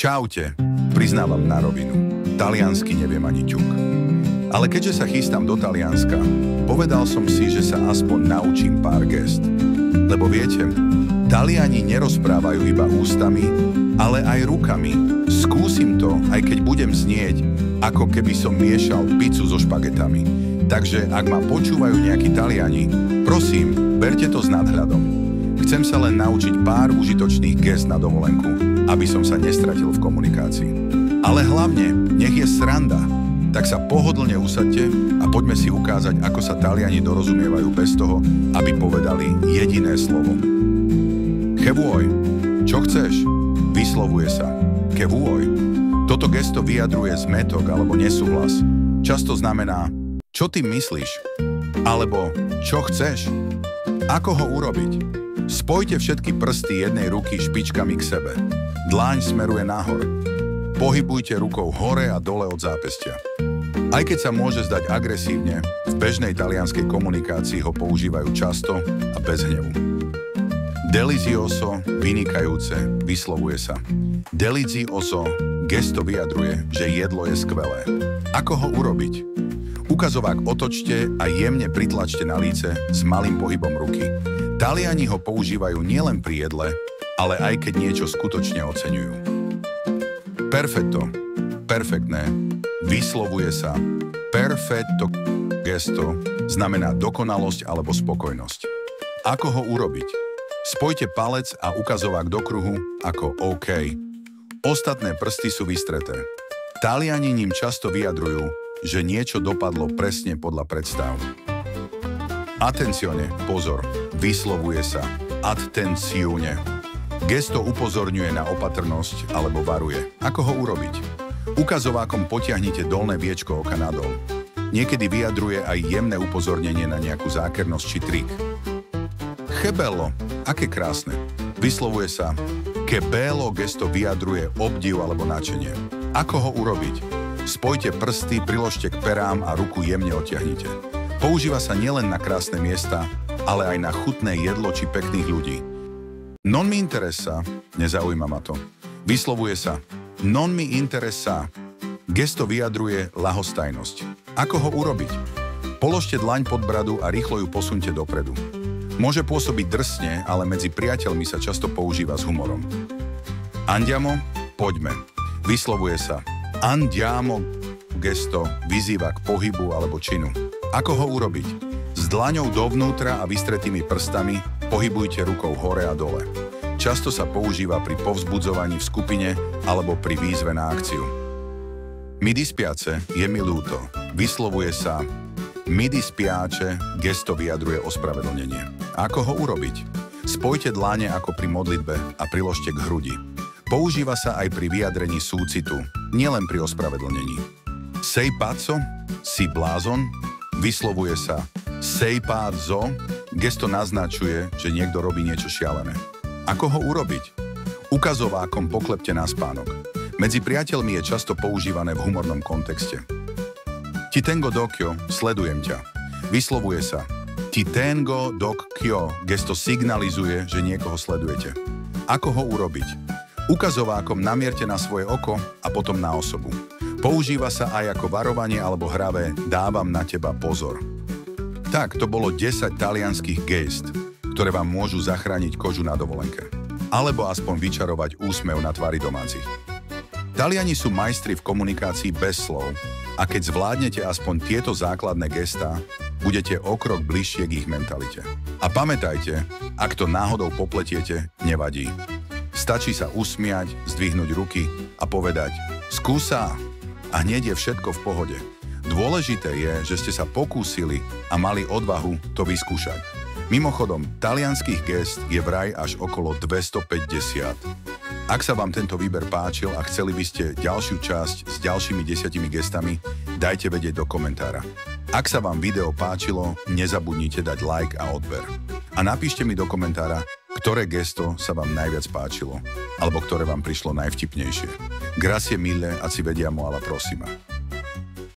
Čaute, priznávam na rovinu. Taliansky neviem ani ťuk. Ale keďže sa chystám do Talianska, povedal som si, že sa aspoň naučím pár gest. Lebo viete, Taliani nerozprávajú iba ústami, ale aj rukami. Skúsim to, aj keď budem znieť, ako keby som miešal pizzu so špagetami. Takže ak ma počúvajú nejakí Taliani, prosím, berte to s nadhľadom. Chcem sa len naučiť pár užitočných gest na dovolenku, aby som sa nestratil v komunikácii. Ale hlavne, nech je sranda. Tak sa pohodlne usaďte a poďme si ukázať, ako sa Taliani dorozumievajú bez toho, aby povedali jediné slovo. Che vuoi? Čo chceš? Vyslovuje sa. Che vuoi? Toto gesto vyjadruje zmätok alebo nesúhlas. Často znamená, čo ty myslíš? Alebo čo chceš? Ako ho urobiť? Spojte všetky prsty jednej ruky špičkami k sebe. Dláň smeruje nahor. Pohybujte rukou hore a dole od zápestia. Aj keď sa môže zdať agresívne, v bežnej talianskej komunikácii ho používajú často a bez hnevu. Delizioso, vynikajúce, vyslovuje sa. Delizioso, gesto vyjadruje, že jedlo je skvelé. Ako ho urobiť? Ukazovák otočte a jemne pritlačte na líce s malým pohybom ruky. Taliani ho používajú nielen pri jedle, ale aj keď niečo skutočne oceňujú. Perfetto, perfektné, vyslovuje sa. Perfetto gesto znamená dokonalosť alebo spokojnosť. Ako ho urobiť? Spojte palec a ukazovák do kruhu ako OK. Ostatné prsty sú vystreté. Taliani ním často vyjadrujú, že niečo dopadlo presne podľa predstav. Attenzione, pozor, vyslovuje sa attenzione. Gesto upozorňuje na opatrnosť alebo varuje. Ako ho urobiť? Ukazovákom potiahnite dolné viečko oka nadol. Niekedy vyjadruje aj jemné upozornenie na nejakú zákernosť či trik. Che bello, aké krásne. Vyslovuje sa che bello, gesto vyjadruje obdiv alebo nadšenie. Ako ho urobiť? Spojte prsty, priložte k perám a ruku jemne odtiahnite. Používa sa nielen na krásne miesta, ale aj na chutné jedlo či pekných ľudí. Non mi interessa, nezaujíma ma to. Vyslovuje sa non mi interessa. Gesto vyjadruje ľahostajnosť. Ako ho urobiť? Položte dlaň pod bradu a rýchlo ju posunte dopredu. Môže pôsobiť drsne, ale medzi priateľmi sa často používa s humorom. Andiamo, poďme. Vyslovuje sa andiamo. Gesto vyzýva k pohybu alebo činu. Ako ho urobiť? S dlaňou dovnútra a vystretými prstami pohybujte rukou hore a dole. Často sa používa pri povzbudzovaní v skupine alebo pri výzve na akciu. Mi dispiace, je mi ľúto. Vyslovuje sa mi dispiace, gesto vyjadruje ospravedlnenie. Ako ho urobiť? Spojte dlane ako pri modlitbe a priložte k hrudi. Používa sa aj pri vyjadrení súcitu, nielen pri ospravedlnení. Sei pazzo, si blázon, vyslovuje sa sei pazzo, gesto naznačuje, že niekto robí niečo šialené. Ako ho urobiť? Ukazovákom poklepte na spánok. Medzi priateľmi je často používané v humornom kontexte. Ti tengo d'occhio, sledujem ťa. Vyslovuje sa ti tengo d'occhio, gesto signalizuje, že niekoho sledujete. Ako ho urobiť? Ukazovákom namierte na svoje oko a potom na osobu. Používa sa aj ako varovanie alebo hravé dávam na teba pozor. Tak, to bolo 10 talianských gest, ktoré vám môžu zachrániť kožu na dovolenke. Alebo aspoň vyčarovať úsmev na tvári domácich. Taliani sú majstri v komunikácii bez slov a keď zvládnete aspoň tieto základné gestá, budete o krok bližšie k ich mentalite. A pamätajte, ak to náhodou popletiete, nevadí. Stačí sa usmiať, zdvihnúť ruky a povedať skúsa a hneď je všetko v pohode. Dôležité je, že ste sa pokúsili a mali odvahu to vyskúšať. Mimochodom, talianských gest je vraj až okolo 250. Ak sa vám tento výber páčil a chceli by ste ďalšiu časť s ďalšími 10 gestami, dajte vedieť do komentára. Ak sa vám video páčilo, nezabudnite dať like a odber. A napíšte mi do komentára, ktoré gesto sa vám najviac páčilo, alebo ktoré vám prišlo najvtipnejšie. Grazie mille a ci vediamo alla prossima.